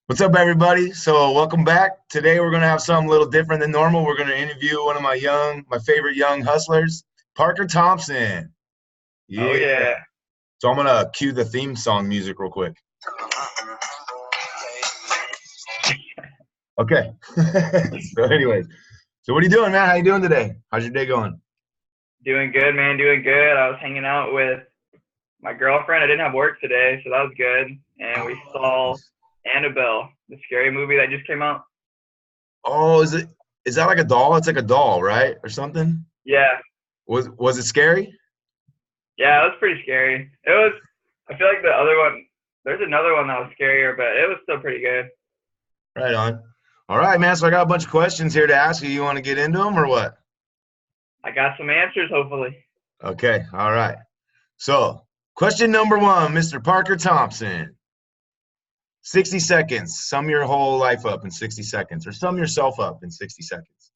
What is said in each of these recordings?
What's up, everybody? So welcome back. Today we're gonna have something a little different than normal. We're gonna interview one of my favorite young hustlers, Parker Thompson. Oh Yeah. yeah. So I'm gonna cue the theme song music real quick. Okay. So anyways, so what are you doing, man? How you doing today? How's your day going? Doing good, man. Doing good. I was hanging out with my girlfriend. I didn't have work today, so that was good. And we saw Annabelle, the scary movie that just came out. Oh, is that like a doll? It's like a doll, right? Or something? Yeah. Was it scary? Yeah, it was pretty scary. I feel like the other one, there's another one that was scarier, but it was still pretty good. Right on. All right, man. So I got a bunch of questions here to ask you. You want to get into them or what? I got some answers, hopefully. Okay. All right. So, question number one, Mr. Parker Thompson. 60 seconds. Sum your whole life up in 60 seconds, or sum yourself up in 60 seconds.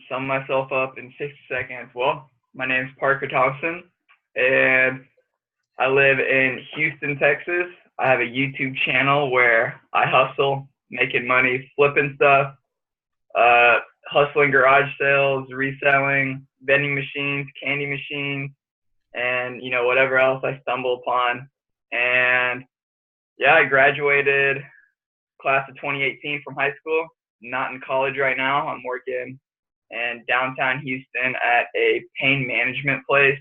Sum myself up in 60 seconds. Well, my name's Parker Thompson, and I live in Houston, Texas. I have a YouTube channel where I hustle, making money, flipping stuff, hustling garage sales, reselling, vending machines, candy machines, and whatever else I stumble upon. And yeah, I graduated class of 2018 from high school. Not in college right now. I'm working in downtown Houston at a pain management place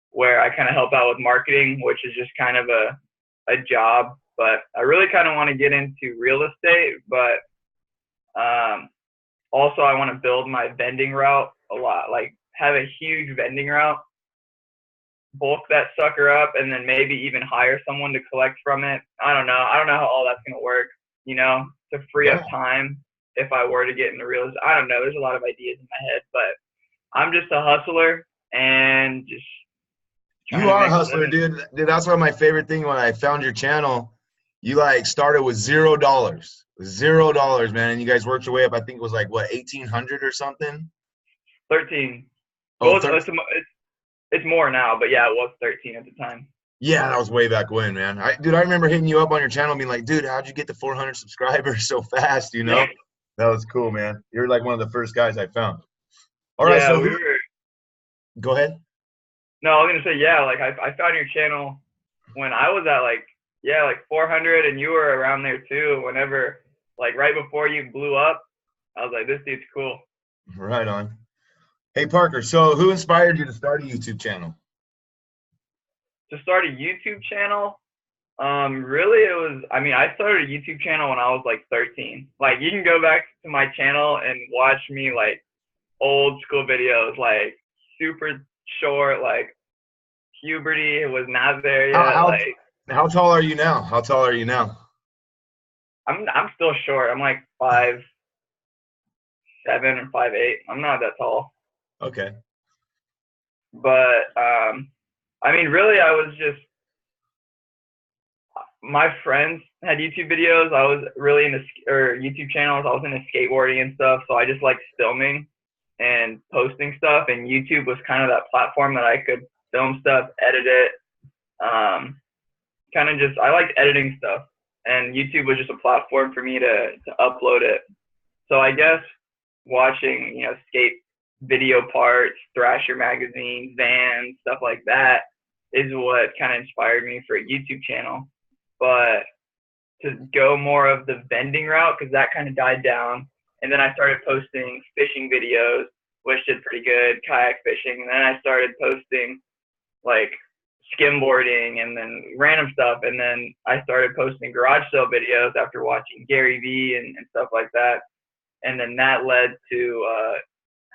where I kind of help out with marketing, which is just kind of a job. But I really kind of want to get into real estate, but also I want to build my vending route a lot, like have a huge vending route, bulk that sucker up, and then maybe even hire someone to collect from it. I don't know. I don't know how all that's going to work, to free up Yeah. time if I were to get into real estate. I don't know. There's a lot of ideas in my head, but I'm just a hustler and just trying You to are a make a hustler, living. dude. Dude, that's one of my favorite thing when I found your channel. You like started with $0. $0, man. And you guys worked your way up. I think it was like what, 1800 or something? 13. Oh, Well, 13. it's more now, but yeah, it was 13 at the time. Yeah, that was way back when, man. Dude, I remember hitting you up on your channel being like, dude, how'd you get to 400 subscribers so fast, you Yeah. know? That was cool, man. You're like one of the first guys I found. All right, Yeah, so we were. go ahead. No, I was gonna say yeah. Like I found your channel when I was at like 400, and you were around there too. Whenever like right before you blew up, I was like, this dude's cool. Right on. Hey, Parker, so who inspired you to start a YouTube channel? To start a YouTube channel, really it was. I mean, I started a YouTube channel when I was like 13. Like you can go back to my channel and watch me like old school videos, like super short, like puberty was not there How, yet. how, Like how tall are you now? How tall are you now? I'm still short. I'm like 5'7" or 5'8". I'm not that tall. Okay. But I mean, really, I was just my friends had YouTube videos. I was really into or YouTube channels. I was into skateboarding and stuff, so I just liked filming and posting stuff. And YouTube was kind of that platform that I could film stuff, edit it. Kind of just I liked editing stuff, and YouTube was just a platform for me to upload it. So I guess watching skate video parts, Thrasher magazine, Vans, stuff like that is what kind of inspired me for a YouTube channel. But to go more of the vending route, because that kind of died down, and then I started posting fishing videos, which did pretty good, kayak fishing, and then I started posting like skimboarding and then random stuff, and then I started posting garage sale videos after watching Gary Vee and stuff like that, and then that led to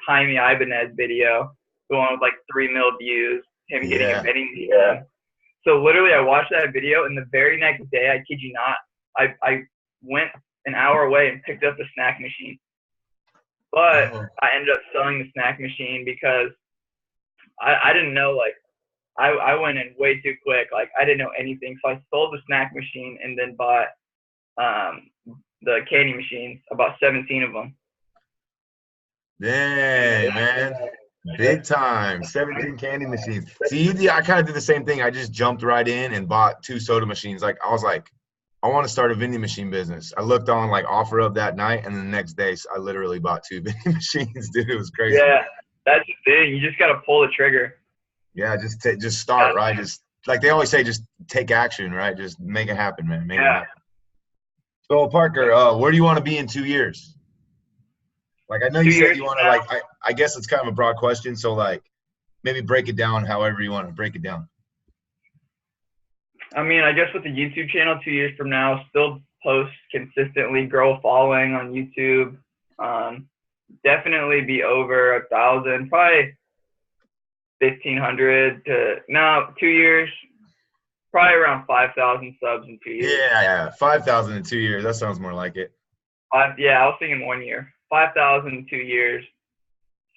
Jaime Ibanez video going with like 3 mil views, him getting a Yeah. vending machine. So literally I watched that video, and the very next day, I kid you not, I went an hour away and picked up the snack machine. But Oh, I ended up selling the snack machine because I didn't know, like, I went in way too quick. Like, I didn't know anything. So I sold the snack machine and then bought the candy machines, about 17 of them. dang, man. Big time. 17 candy machines. See, I kind of did the same thing. I just jumped right in and bought 2 soda machines. Like, I was like, I want to start a vending machine business. I looked on like OfferUp that night, and the next day I literally bought 2 vending machines, dude. It was crazy. Yeah, that's the thing. You just gotta pull the trigger. Yeah, just start, right? Just like they always say, just take action, right? Just make it happen, man. Make it happen. So Parker, where do you want to be in 2 years? Like I know you 2 said years you from want to now, like I guess it's kind of a broad question, so like maybe break it down however you want to break it down. I mean, I guess with the YouTube channel, 2 years from now, still post consistently, grow a following on YouTube. Definitely be over 1,000, probably 1,500 to now 2 years, probably around 5,000 subs in 2 years. Yeah, 5,000 in 2 years. That sounds more like it. Yeah, I was thinking 1 year, 5,000 in 2 years,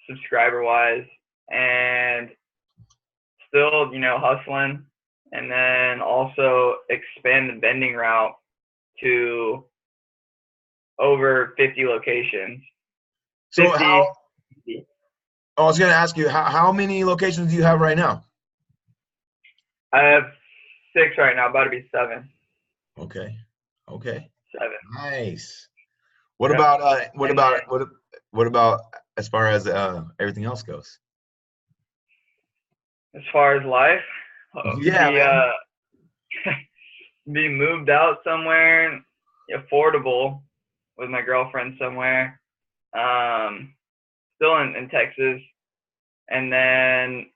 subscriber wise, and still, hustling, and then also expand the vending route to over 50 locations. So 50. I was going to ask you, how many locations do you have right now? I have 6 right now, about to be 7. Okay. 7. Nice. What Yep. about as far as everything else goes? As far as life, Yeah, be moved out somewhere affordable with my girlfriend somewhere, still in Texas, and then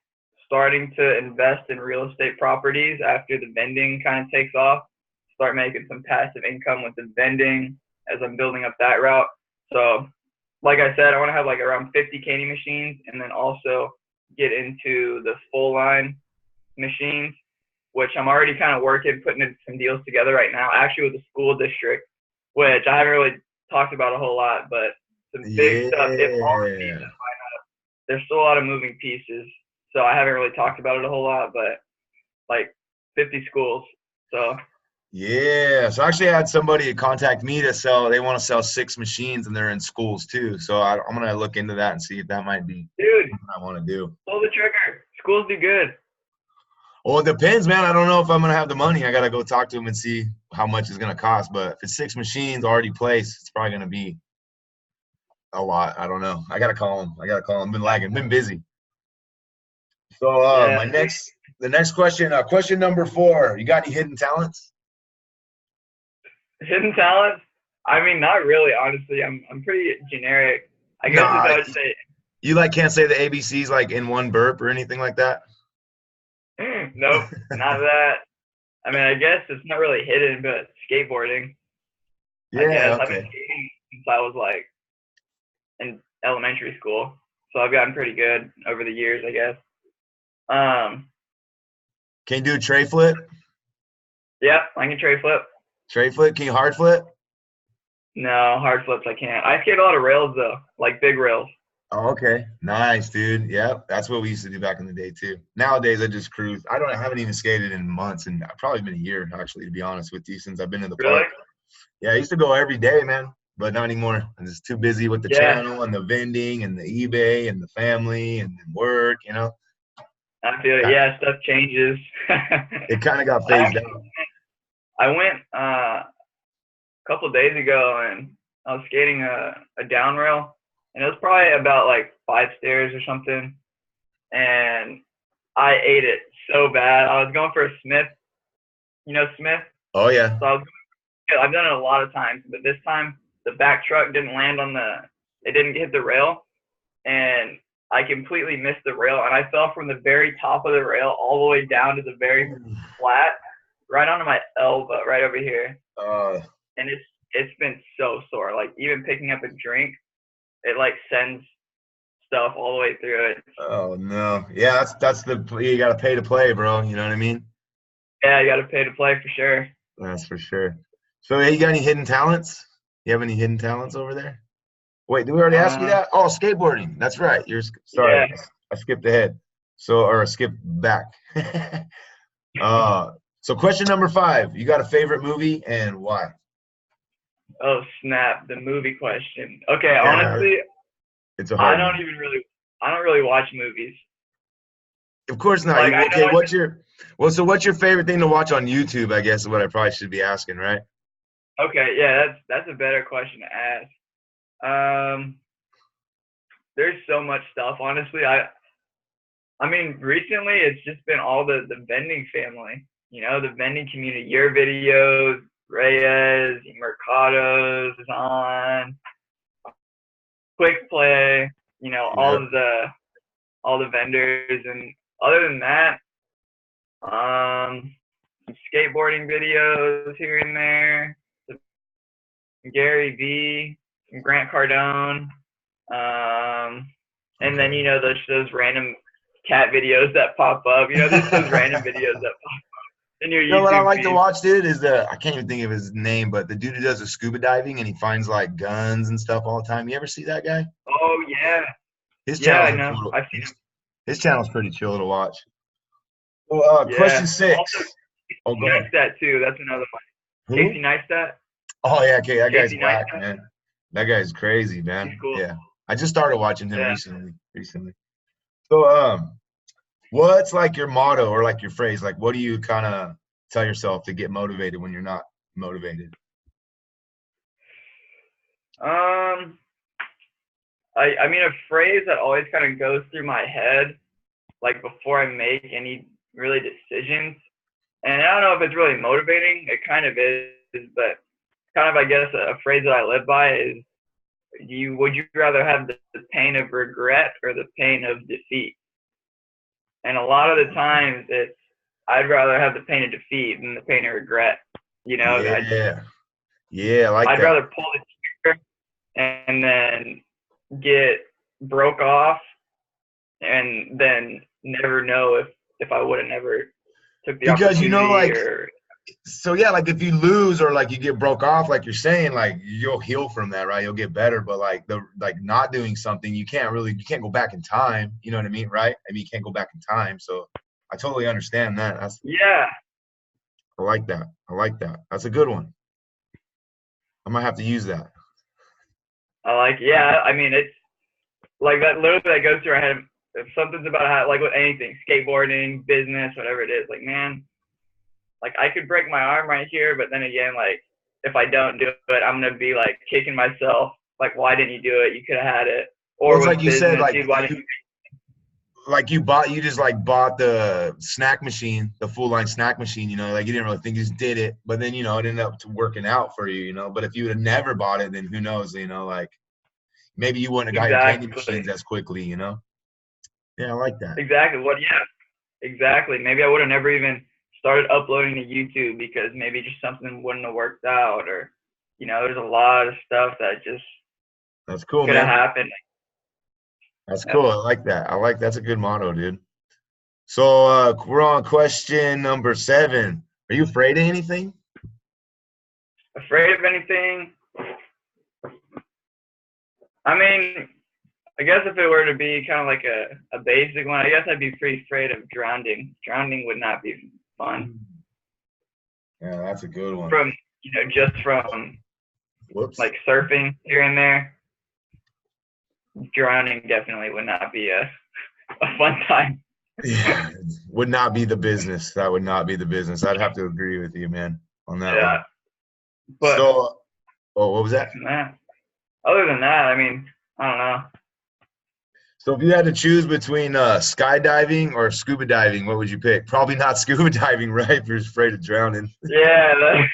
starting to invest in real estate properties after the vending kind of takes off, start making some passive income with the vending as I'm building up that route. So like I said, I want to have like around 50 candy machines, and then also get into the full line machines, which I'm already kind of putting some deals together right now, actually with the school district, which I haven't really talked about a whole lot, but some big stuff. If all the pieces line up, there's still a lot of moving pieces, so I haven't really talked about it a whole lot, but like 50 schools. So yeah. So actually, I had somebody contact me to sell. They want to sell 6 machines, and they're in schools too. So I'm gonna look into that and see if that might be something I want to do. Pull the trigger. Schools do good. Well, it depends, man. I don't know if I'm gonna have the money. I gotta go talk to them and see how much it's gonna cost. But if it's 6 machines already placed, it's probably gonna be a lot. I don't know. I gotta call them. Been lagging. Been busy. So Yeah. the next question, question number 4. You got any hidden talents? Hidden talents? I mean, not really, honestly. I'm pretty generic. I guess I would say. You like can't say the ABCs like in one burp or anything like that? Nope, not that. I mean, I guess it's not really hidden, but skateboarding. I guess I've been skating since I was like in elementary school, so I've gotten pretty good over the years, I guess. Can you do a tray flip? Yeah, I can tray flip. Tray flip? Can you hard flip? No, hard flips I can't. I skate a lot of rails though, like big rails. Oh, okay. Nice, dude. Yep. That's what we used to do back in the day too. Nowadays I just cruise. I haven't even skated in months, and probably been a year actually, to be honest with you, since I've been in the park. Yeah, I used to go every day, man, but not anymore. I'm just too busy with the channel and the vending and the eBay and the family and work, I feel it. Yeah, stuff changes. It kind of got phased out. I went a couple of days ago, and I was skating a down rail, and it was probably about like 5 stairs or something, and I ate it so bad. I was going for a Smith, Smith? Oh yeah. So I've done it a lot of times, but this time the back truck didn't land it didn't hit the rail, and I completely missed the rail, and I fell from the very top of the rail all the way down to the very flat, right onto my elbow, right over here. And it's been so sore. Like even picking up a drink, it like sends stuff all the way through it. Oh no. Yeah, you gotta pay to play, bro. You know what I mean? Yeah, you gotta pay to play for sure. That's for sure. So you got any hidden talents? You have any hidden talents over there? Wait, did we already ask you that? Oh, skateboarding. That's right. Sorry. Yeah. I skipped ahead. Or skipped back. So question number 5. You got a favorite movie and why? Oh snap, the movie question. Okay, yeah, honestly, it's a hard one. I don't really watch movies. Of course not. Like, okay, what's your favorite thing to watch on YouTube, I guess is what I probably should be asking, right? Okay, yeah, that's a better question to ask. There's so much stuff. Honestly, I mean, recently it's just been all the vending family. You know, the vending community. Your videos, Reyes, Mercado's, Azan, Quik Play. You know, Yeah. all the vendors, and other than that, some skateboarding videos here and there, some Gary V, some Grant Cardone, and then you know those random cat videos that pop up. You know, just those random videos that pop up in your You know what I YouTube like to feed. watch, dude, is I can't even think of his name, but the dude who does the scuba diving and he finds like guns and stuff all the time. You ever see that guy? Oh yeah, His yeah, I channel's a know. total. I've seen His channel's pretty chill to watch. Well, him. question Yeah. Also, 6. Oh, go ahead. Neistat too. That's another one. Who? Casey Neistat. Oh yeah, okay, that guy's Casey whack, Neistat. man. That guy's crazy, He's man. cool. Yeah, I just started watching him Yeah. recently. So, what's like your motto or like your phrase? Like, what do you kind of tell yourself to get motivated when you're not motivated? Um, I mean, a phrase that always kind of goes through my head, like before I make any really decisions, and I don't know if it's really motivating. It kind of is, but kind of, I guess, a phrase that I live by is, would you rather have the pain of regret or the pain of defeat? And a lot of the times it's, I'd rather have the pain of defeat than the pain of regret. You know, Yeah, yeah, I like I'd that. rather pull the trigger and then get broke off and then never know if I would have never took the Because you know, opportunity like, or so yeah, like if you lose or like you get broke off, like you're saying, like you'll heal from that, right? You'll get better. But like not doing something, you can't go back in time. You know what I mean, right? I mean, you can't go back in time. So I totally understand that. yeah, I like that. I like that. That's a good one. I might have to use that. yeah, I mean, it's like that literally that goes through our head. If something's about how, like with anything, skateboarding, business, whatever it is, like, man, like I could break my arm right here, but then again, like if I don't do it, I'm gonna be like kicking myself. Like, why didn't you do it? You could have had it. Well, Or it's with like you said, business, dude, why didn't you? you just like bought the snack machine, the full line snack machine, you know, like you didn't really think, you just did it, but then, you know, it ended up working out for you, you know, but if you would have never bought it, then who knows, you know, like maybe you wouldn't have got your candy Exactly. machines as quickly, you know? Yeah, I like that. Exactly. What? Yeah. Exactly. Maybe I would have never even started uploading to YouTube because maybe just something wouldn't have worked out, or you know, there's a lot of stuff that just That's cool, could have man. happened. That's Yep. cool. I like that. That's a good motto, dude. So we're on question number 7. Are you afraid of anything? Afraid of anything? I mean, I guess if it were to be kind of like a basic one, I guess I'd be pretty afraid of drowning. Drowning would not be fun. Yeah, that's a good one. From, you know, just from Whoops. like surfing here and there, drowning definitely would not be a fun time. Yeah, would not be the business. That would not be the business. I'd have to agree with you, man, on that one. Yeah, but So, oh, what was that? other than that, I mean, I don't know. So, if you had to choose between skydiving or scuba diving, what would you pick? Probably not scuba diving, right? If you're afraid of drowning. Yeah,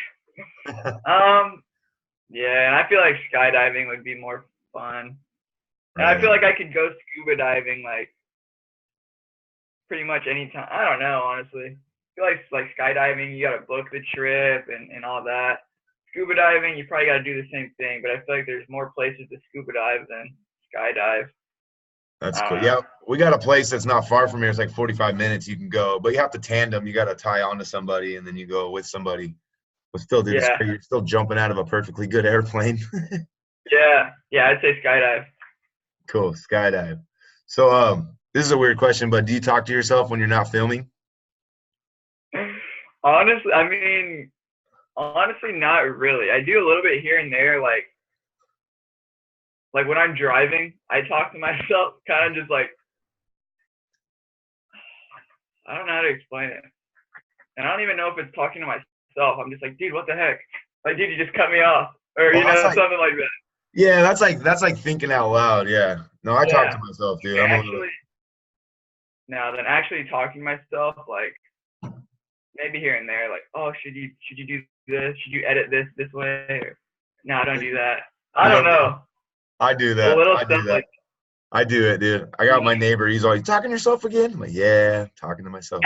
yeah, and I feel like skydiving would be more fun. And Right I feel on. like I could go scuba diving like pretty much anytime. I don't know, honestly. I feel like skydiving, you gotta book the trip and all that. Scuba diving, you probably gotta do the same thing, but I feel like there's more places to scuba dive than skydive. That's I cool. don't know. Yeah, we got a place that's not far from here. It's like 45 minutes. You can go, but you have to tandem. You got to tie onto somebody, and then you go with somebody. But still, dude, it's Yeah, crazy. You're still jumping out of a perfectly good airplane. yeah, I'd say skydive. Cool, skydive. So, this is a weird question, but do you talk to yourself when you're not filming? Honestly, I mean, honestly, not really. I do a little bit here and there, like when I'm driving, I talk to myself, kind of just like, I don't know how to explain it, and I don't even know if it's talking to myself. I'm just like, dude, what the heck? Like, dude, you just cut me off, or Oh, that's like, something like that. yeah, that's like thinking out loud. Yeah. No, I talk to Yeah. myself, dude. Okay, I'm a little. actually, now then actually talking to myself, like maybe here and there, like, oh, should you do this? Should you edit this way? Or, no, don't do that. I You don't don't do. know. I do The that. little I stuff do like that. I do it, dude. I got my neighbor. He's always talking to yourself again. I'm like, yeah, talking to myself.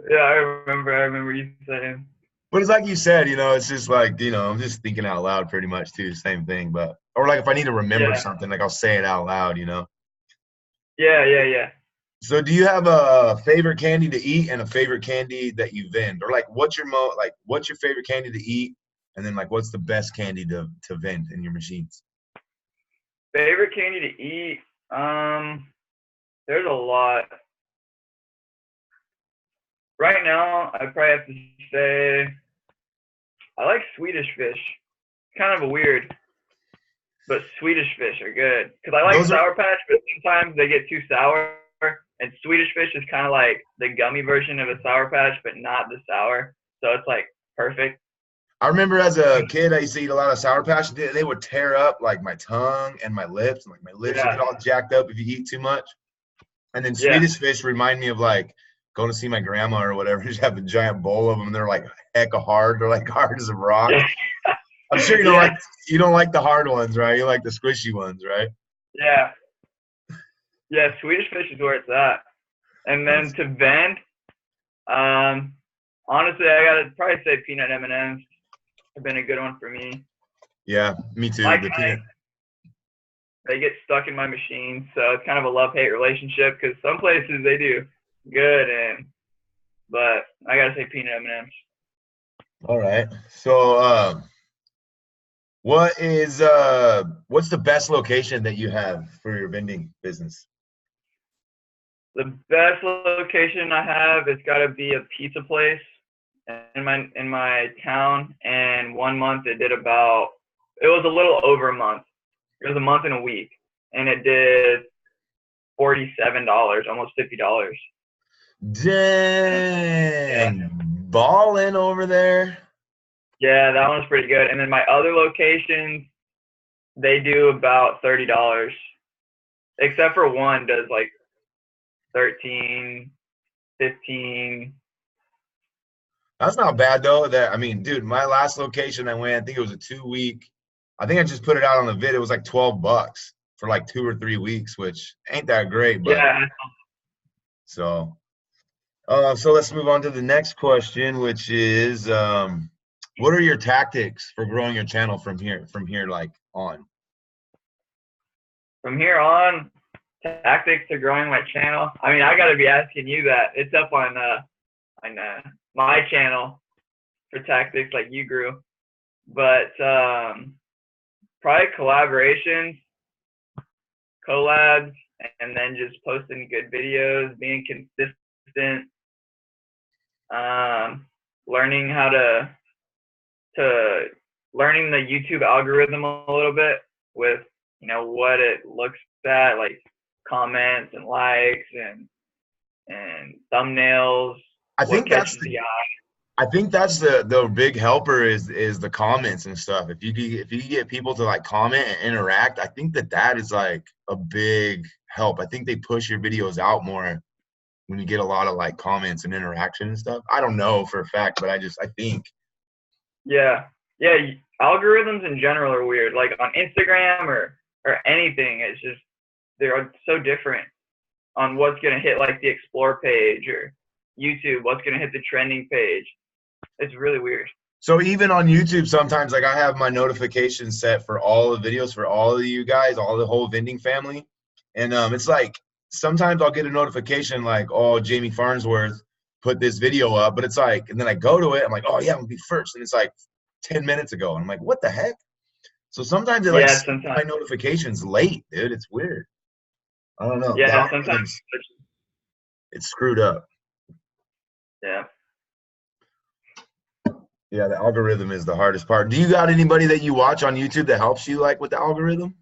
yeah, I remember you saying. But it's like you said, it's just like, I'm just thinking out loud pretty much too, same thing. But, or like if I need to remember Yeah, something, like I'll say it out loud. yeah. So do you have a favorite candy to eat and a favorite candy that you vend? Or like what's your favorite candy to eat? And then like what's the best candy to vend in your machines? Favorite candy to eat? There's a lot. Right now, I probably have to say I like Swedish fish. Kind of a weird, but Swedish fish are good. Because I like Those are Sour Patch, but sometimes they get too sour. And Swedish fish is kind of like the gummy version of a Sour Patch, but not the sour. So it's like perfect. I remember as a kid, I used to eat a lot of Sour Patch. They would tear up like my tongue and my lips, and like my lips would Yeah, get all jacked up if you eat too much. And then yeah, Swedish fish remind me of like going to see my grandma or whatever. Just have a giant bowl of them, and they're like hecka hard. They're like hard as a rock. yeah, I'm sure yeah, you don't like the hard ones, right? You like the squishy ones, right? yeah. Yeah, Swedish fish is where it's at. And then Nice. to vend, um, honestly, I gotta probably say peanut M&Ms have been a good one for me. Yeah, me too. My The kind, peanut. they get stuck in my machine, so it's kind of a love-hate relationship because some places they do good, but I gotta say peanut M&Ms. All right. So, what's the best location that you have for your vending business? The best location I have, it's got to be a pizza place in my town. And 1 month it was a little over a month. It was a month and a week, and it did $47, almost $50. Yeah, Dang, balling over there. yeah, that one's pretty good. And then my other locations, they do about $30, except for one does like 13, 15. That's not bad though. That I mean, dude, my last location I went, I think it was a 2 week. I think I just put it out on the vid. It was like $12 for like 2 or 3 weeks, which ain't that great, but Yeah, so. So let's move on to the next question, which is, what are your tactics for growing your channel from here, like on? from here on, tactics to growing my channel. I mean, I got to be asking you that. It's up on my channel for tactics like you grew, but probably collaborations, collabs, and then just posting good videos, being consistent, learning how to learning the YouTube algorithm a little bit with what it looks at, like comments and likes and thumbnails, I what think that's catches the the eye. I think that's the big helper is the comments and stuff. If you get people to like comment and interact, I think that is like a big help. I think they push your videos out more when you get a lot of like comments and interaction and stuff. I don't know for a fact, but I think. Yeah, yeah. Algorithms in general are weird. Like on Instagram or anything, it's just they're so different on what's gonna hit like the explore page, or YouTube, what's gonna hit the trending page. It's really weird. So even on YouTube, sometimes like I have my notifications set for all the videos for all of you guys, all the whole vending family, and it's like sometimes I'll get a notification like, oh, Jamie Farnsworth put this video up, but it's like, and then I go to it, I'm like, oh yeah, I'm gonna be first, and it's like 10 minutes ago, and I'm like, what the heck? So sometimes it like Yeah, sends sometimes. my notifications late, dude. It's weird. I don't know. The Yeah, sometimes. algorithm's it's screwed up. Yeah. Yeah, the algorithm is the hardest part. Do you got anybody that you watch on YouTube that helps you like with the algorithm?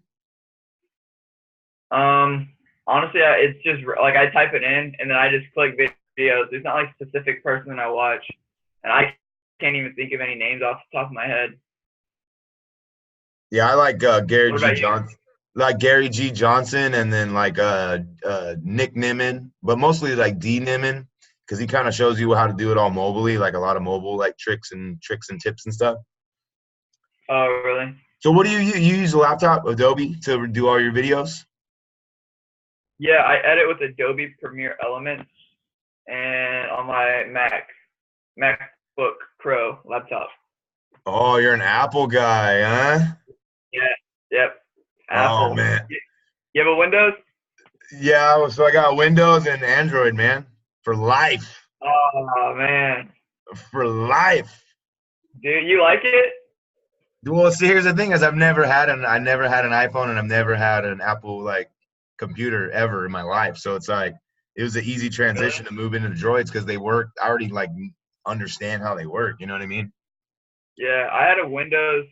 Honestly, it's just like I type it in and then I just click videos. There's not like a specific person I watch, and I can't even think of any names off the top of my head. Yeah, I like Gary What G. about you? Johnson. Like Gary G. Johnson, and then like Nick Nimmin, but mostly like D Nimmin, because he kind of shows you how to do it all mobilely, like a lot of mobile like tricks and tips and stuff. Oh, really? So what do you use? You use a laptop, Adobe, to do all your videos? Yeah, I edit with Adobe Premiere Elements and on my MacBook Pro laptop. Oh, you're an Apple guy, huh? Yeah, yep. Oh Apple. man. You have a Windows? Yeah, so I got Windows and Android, man, for life, Oh man, for life. dude, you like it? Well, see, here's the thing: is I never had an iPhone, and I've never had an Apple like computer ever in my life. So it's like it was an easy Really? transition to move into the Droids because they work. I already like understand how they work. You know what I mean? Yeah, I had a Windows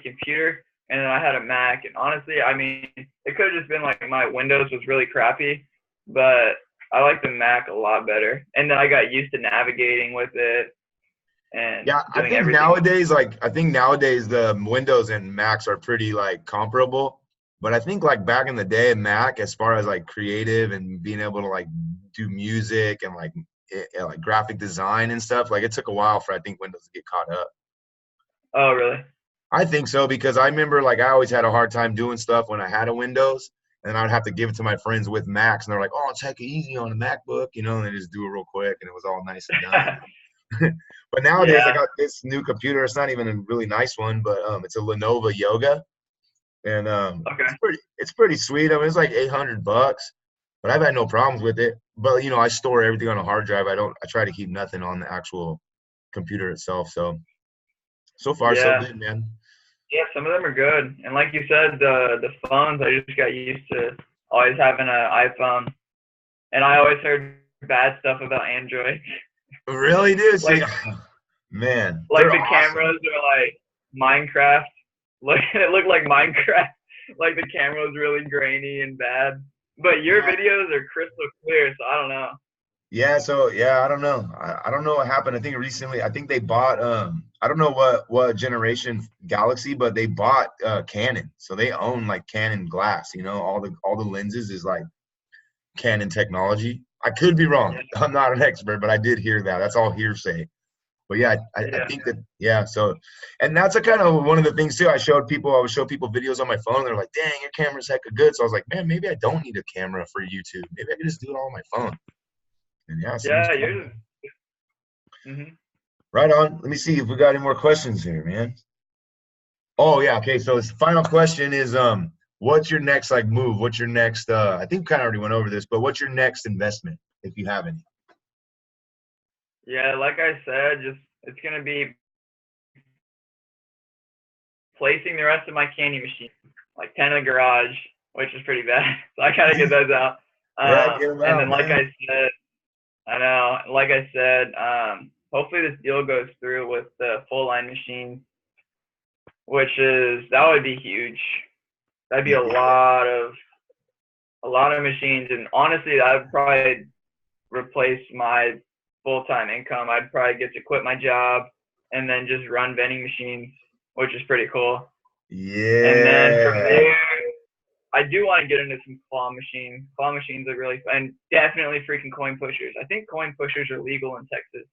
computer, and then I had a Mac. And honestly, I mean, it could have just been like my Windows was really crappy, but I like the Mac a lot better. And then I got used to navigating with it and Yeah, doing everything. I think nowadays the Windows and Macs are pretty like comparable. But I think like back in the day, Mac, as far as like creative and being able to like do music and like like graphic design and stuff, like it took a while for I think Windows to get caught up. Oh, really? I think so because I remember like I always had a hard time doing stuff when I had a Windows, and I'd have to give it to my friends with Macs, and they're like, "Oh, take it easy on a MacBook," you know, and they just do it real quick, and it was all nice and done. But nowadays, I Yeah. got this new computer. It's not even a really nice one, but it's a Lenovo Yoga, and Okay. it's pretty sweet. I mean, it's like $800, but I've had no problems with it. But you know, I store everything on a hard drive. I try to keep nothing on the actual computer itself. So far so Yeah. good, man. Yeah, some of them are good. And like you said, the phones, I just got used to always having an iPhone. And I always heard bad stuff about Android. Really, dude. See, like man, like they're the awesome. cameras are like Minecraft. Like it looked like Minecraft. Like the camera was really grainy and bad. But your Yeah, videos are crystal clear, so I don't know. yeah. So yeah, I don't know. I don't know what happened. I think recently, I think they bought I don't know what generation Galaxy, but they bought Canon, so they own like Canon glass. You know, all the lenses is like Canon technology. I could be wrong. Yeah, I'm not an expert, but I did hear that. That's all hearsay. But yeah, I yeah, think that yeah. So, and that's a kind of one of the things too. I would show people videos on my phone. They're like, "Dang, your camera's hecka good." So I was like, "Man, maybe I don't need a camera for YouTube. Maybe I can just do it all on my phone." And yeah, it seems yeah. cool. Yours. Mhm. Right on. Let me see if we got any more questions here, man. Oh yeah, okay. So this final question is what's your next like move? What's your next I think we kind of already went over this, but what's your next investment if you have any? Yeah, like I said, just it's gonna be placing the rest of my candy machines, like 10 in the garage, which is pretty bad. So I gotta get those out. Yeah, get them And out, then, like man. I said, I know, like I said, hopefully this deal goes through with the full line machine, that would be huge. That'd be Yeah. a lot of machines, and honestly, that would probably replace my full time income. I'd probably get to quit my job and then just run vending machines, which is pretty cool. And then from Yeah. there, I do want to get into some claw machines. Claw machines are really fun. And definitely freaking coin pushers. I think coin pushers are legal in Texas.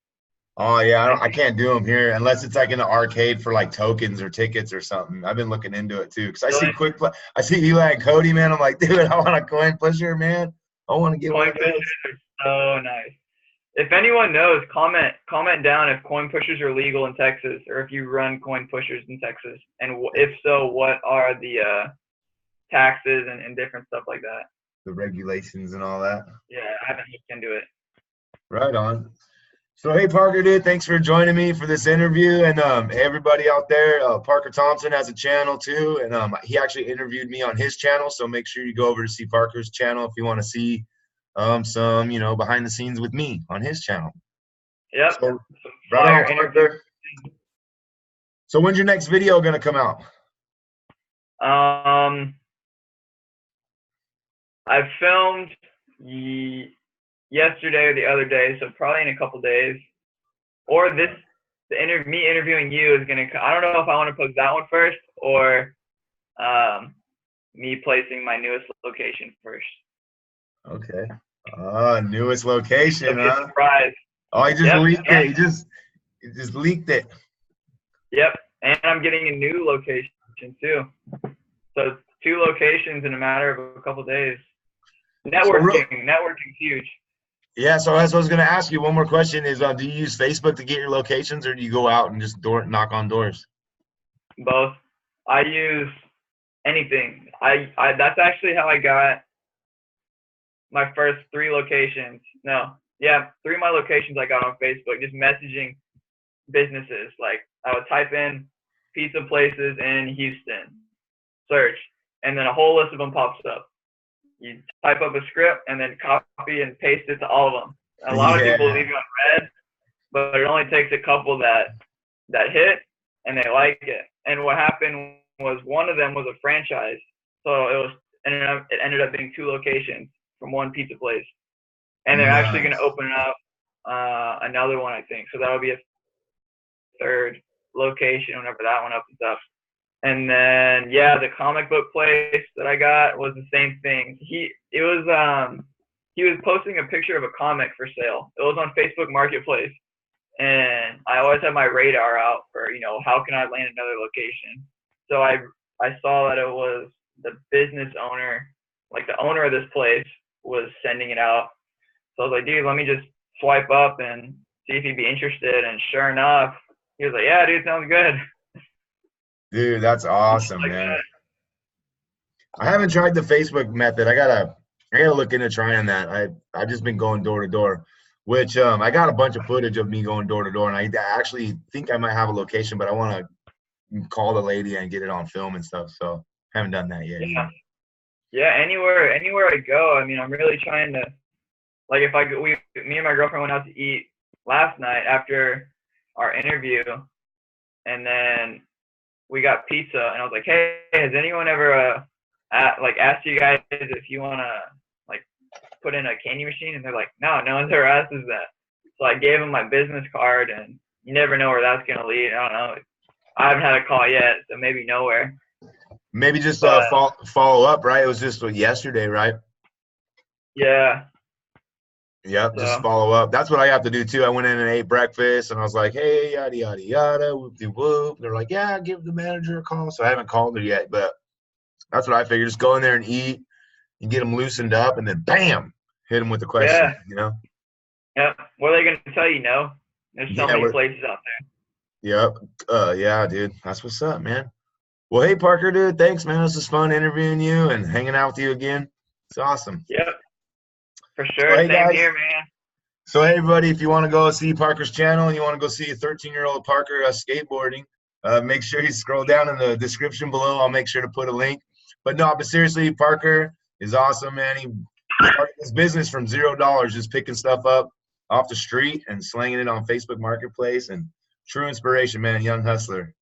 Oh yeah, I I think. can't do them here unless it's like in an arcade for like tokens or tickets or something. I've been looking into it too because I see Really, I see Eli and Cody, man. I'm like, dude, I want a coin pusher, man. I want to get one coin of those. pushers are so nice. If anyone knows, comment down if coin pushers are legal in Texas or if you run coin pushers in Texas, and if so, what are the taxes and different stuff like that. The regulations and all that. Yeah, I haven't looked into it. Right on. So hey Parker, dude, thanks for joining me for this interview. And hey, everybody out there, Parker Thompson has a channel too, and he actually interviewed me on his channel. So make sure you go over to see Parker's channel if you want to see some behind the scenes with me on his channel. Yep, So some right fire on, interview. Parker. So when's your next video gonna come out? I filmed yesterday or the other day, so probably in a couple days. or me interviewing you is gonna. I don't know if I want to post that one first or me placing my newest location first. Okay. Newest location, It'll be a huh? surprise. Oh, he just leaked it. He just leaked it. Yep, and I'm getting a new location too. So 2 locations in a matter of a couple of days. Networking's huge. Yeah, so that's what I was going to ask you. One more question is, do you use Facebook to get your locations, or do you go out and just knock on doors? Both. I use anything. That's actually how I got my first 3 locations. No, yeah, 3 of my locations I got on Facebook, just messaging businesses. Like I would type in pizza places in Houston, search, and then a whole list of them pops up. You type up a script and then copy and paste it to all of them. A lot of people leave you on red, but it only takes a couple that hit and they like it. And what happened was one of them was a franchise, so it ended up being 2 locations from one pizza place, and they're actually going to open up another one, I think. So that'll be a 3rd location whenever that one opens up. And then the comic book place that I got was the same thing. He was posting a picture of a comic for sale. It was on Facebook Marketplace, and I always have my radar out for how can I land another location. So I saw that it was the business owner, like the owner of this place, was sending it out. So I was like, dude, let me just swipe up and see if he'd be interested. And sure enough, he was like, yeah, dude, sounds good. Dude, that's awesome, man. I haven't tried the Facebook method. I gotta look into trying that. I've just been going door to door, which I got a bunch of footage of me going door to door, and I actually think I might have a location, but I want to call the lady and get it on film and stuff. So I haven't done that yet. Yeah, anywhere I go. I mean, I'm really trying to, like, me and my girlfriend went out to eat last night after our interview, and then we got pizza, and I was like, hey, has anyone ever asked you guys if you want to like put in a candy machine? And they're like, no one's ever asked us that. So I gave them my business card, and you never know where that's going to lead. I don't know. I haven't had a call yet, so maybe nowhere. Maybe just follow up, right? It was just yesterday, right? Yeah. Yep, so just follow up. That's what I have to do too. I went in and ate breakfast, and I was like, hey, yada, yada, yada, whoop-de-whoop. They're like, yeah, give the manager a call. So I haven't called her yet, but that's what I figured. Just go in there and eat and get them loosened up, and then bam, hit them with the question, Yeah. What are they going to tell you? No? There's so many places out there. Yep. Yeah, dude. That's what's up, man. Well, hey, Parker, dude. Thanks, man. This was fun interviewing you and hanging out with you again. It's awesome. Yep. For sure. So, hey, Same here, man. So, hey, everybody, if you want to go see Parker's channel and you want to go see a 13-year-old Parker skateboarding, make sure you scroll down in the description below. I'll make sure to put a link. But seriously, Parker is awesome, man. He started his business from $0, just picking stuff up off the street and slinging it on Facebook Marketplace. And true inspiration, man. Young hustler.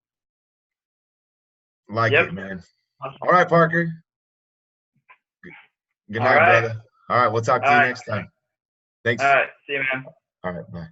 Like it, man. Awesome. All right, Parker. Good night, brother. All right, we'll talk to you next time. Thanks. All right, see you, man. All right, bye.